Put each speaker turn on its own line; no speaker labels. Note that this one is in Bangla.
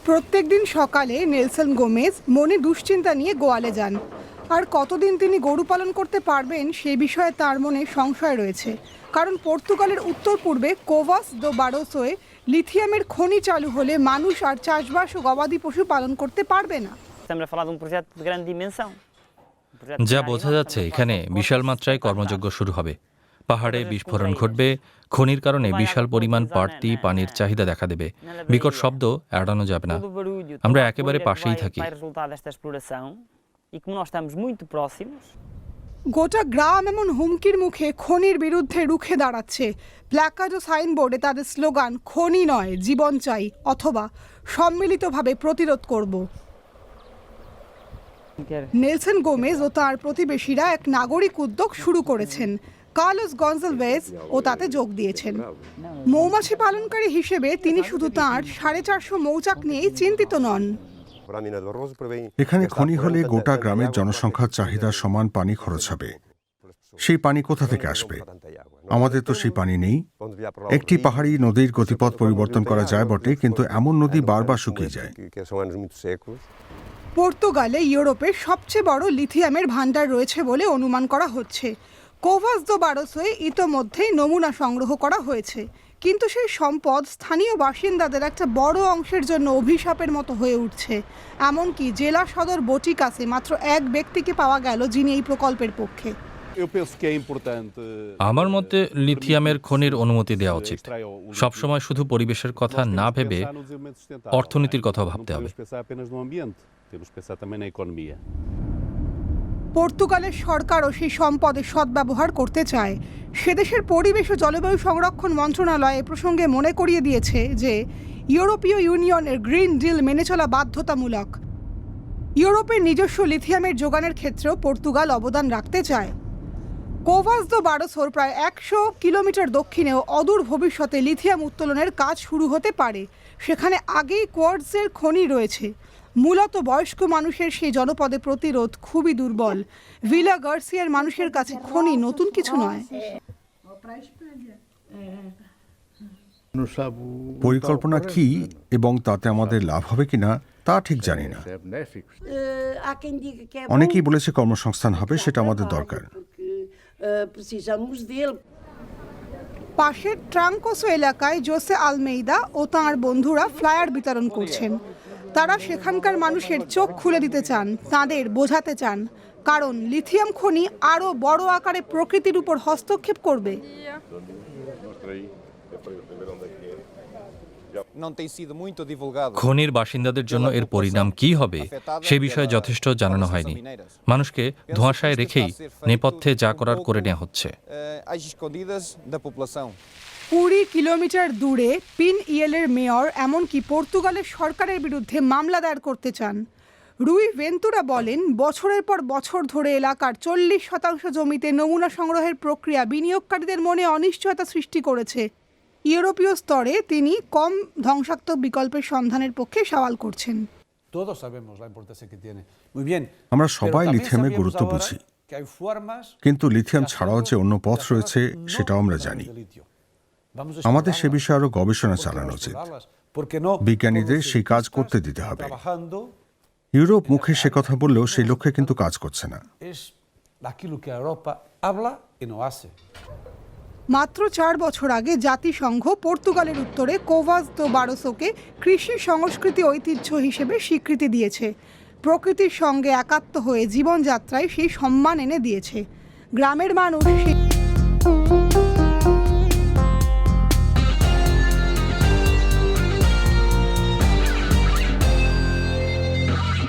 প্রত্যেকদিন সকালে নেলসন গোমেজ মনে দুশ্চিন্তা নিয়ে গোয়ালে যান। আর কতদিন তিনি গরু পালন করতে পারবেন সে বিষয়ে তার মনে সংশয় রয়েছে। কারণ পর্তুগালের উত্তর পূর্বে কোভাস দো বারোসোয়ে লিথিয়ামের খনি চালু হলে মানুষ আর চাষবাস ও গবাদি পশু পালন করতে পারবে না।
যা বোঝা যাচ্ছে, এখানে বিশাল মাত্রায় কর্মযজ্ঞ শুরু হবে। পাহাড়ে বিস্ফোরণ ঘটবে, খনির কারণে বিশাল পরিমাণ বাড়তি পানির চাহিদা দেখা দেবে। বিকট শব্দ এড়ানো যাবে না। আমরা একেবারে পাশেই থাকি।
গোটা গ্রাম এমন হুমকির মুখে খনির বিরুদ্ধে রুখে দাঁড়াচ্ছে। প্ল্যাকার্ড ও সাইনবোর্ডে তাদের স্লোগান খনি নয় জীবন চাই, অথবা সম্মিলিতভাবে প্রতিরোধ করব। নেলসন গোমেজ ও তার প্রতিবেশীরা এক নাগরিক উদ্যোগ শুরু করেছেন। কার্লোস গনজালভেজ ও তাতে যোগ দিয়েছেন। মৌমাছি পালনকারী হিসেবে তিনি শুধু তাঁর 450 মৌচাক নিয়েই চিন্তিত নন।
এখানে খনি হলে গোটা গ্রামের জনসংখ্যার চাহিদার সমান পানি খরচ হবে। সেই পানি কোথা থেকে আসবে? আমাদের তো সেই পানি নেই। একটি পাহাড়ি নদীর গতিপথ পরিবর্তন করা যায় বটে, কিন্তু এমন নদী বারবার শুকিয়ে যায়।
পর্তুগালে ইউরোপের সবচেয়ে বড় লিথিয়ামের ভান্ডার রয়েছে বলে অনুমান করা হচ্ছে। কোভাস দো বারোসোয়ে ইতোমধ্যেই নমুনা সংগ্রহ করা হয়েছে, কিন্তু সেই সম্পদ স্থানীয় বাসিন্দাদের একটা বড় অংশের জন্য অভিশাপের মতো হয়ে উঠছে। এমনকি জেলা সদর বোটিকাসে মাত্র এক ব্যক্তিকে পাওয়া গেল যিনি এই প্রকল্পের পক্ষে।
আমার মতে লিথিয়ামের খনির অনুমতি দেওয়া উচিত। সবসময় শুধু পরিবেশের কথা না ভেবে অর্থনীতির কথা ভাবতে হবে।
পর্তুগালের সরকারও সেই সম্পদের সদ্ব্যবহার করতে চায়। সেদেশের পরিবেশ ও জলবায়ু সংরক্ষণ মন্ত্রণালয় এ প্রসঙ্গে মনে করিয়ে দিয়েছে যে ইউরোপীয় ইউনিয়নের গ্রিন ডিল মেনে চলা বাধ্যতামূলক। ইউরোপের নিজস্ব লিথিয়ামের যোগানের ক্ষেত্রেও পর্তুগাল অবদান রাখতে চায়। কোভাস দো বারোসোর প্রায় 100 কিলোমিটার দক্ষিণেও অদূর ভবিষ্যতে লিথিয়াম উত্তোলনের কাজ শুরু হতে পারে। সেখানে আগেই কোয়ার্টজের খনি রয়েছে। মূলত বয়স্ক মানুষের সেই জনপদে প্রতিরোধ খুবই দুর্বল। ভিলা গার্সিয়ার মানুষের কাছে খনি নতুন কিছু নয়।
পরিকল্পনা কি এবং তাতে আমাদের লাভ হবে কিনা তা ঠিক জানি না। অনেকেই বলেছে কর্মসংস্থান হবে, সেটা আমাদের দরকার।
পাশের ট্রাঙ্কোসো এলাকায় জোসে আলমেইদা ও তাঁর বন্ধুরা ফ্লায়ার বিতরণ করছেন। তারা সেখানকার মানুষের চোখ খুলে দিতে চান, তাদের বোঝাতে চান, কারণ লিথিয়াম খনি আরও বড় আকারে প্রকৃতির উপর হস্তক্ষেপ করবে।
খনির বাসিন্দাদের জন্য এর পরিণাম কি হবে সে বিষয়ে যথেষ্ট জানানো হয়নি। মানুষকে ধোঁয়াশায় রেখেই নেপথ্যে যা করার করে নেওয়া হচ্ছে।
20 কিলোমিটার দূরে পিন ইয়েলের মেয়র এমনকি পর্তুগালের সরকারের বিরুদ্ধে মামলা দায়ের করতে চান। রুই ভেন্তুরা বলেন, বছরের পর বছর ধরে এলাকার 40% জমিতে নমুনা সংগ্রহের প্রক্রিয়া বিনিয়োগকারীদের মনে অনিশ্চয়তা সৃষ্টি করেছে। ইউরোপীয় স্তরে তিনি কম ধ্বংসাত্মক বিকল্পের সন্ধানের পক্ষে সওয়াল করছেন।
আমরা সবাই লিথিয়ামের গুরুত্ব বুঝি, কিন্তু লিথিয়াম ছাড়াও যে অন্য পথ রয়েছে সেটাও আমরা জানি। আমাদের সে বিষয়ে আরো গবেষণা চালানো উচিত। বিজ্ঞানীদের সেই কাজ করতে দিতে হবে। ইউরোপ মুখে সে কথা বললেও সেই লক্ষ্যে কিন্তু কাজ করছে না।
মাত্র 4 বছর আগে জাতিসংঘ পর্তুগালের উত্তরে কোভাস দো বারোসোকে কৃষি সংস্কৃতি ঐতিহ্য হিসেবে স্বীকৃতি দিয়েছে। প্রকৃতির সঙ্গে একাত্ম হয়ে জীবনযাত্রায় সেই সম্মান এনে দিয়েছে। গ্রামের মানুষ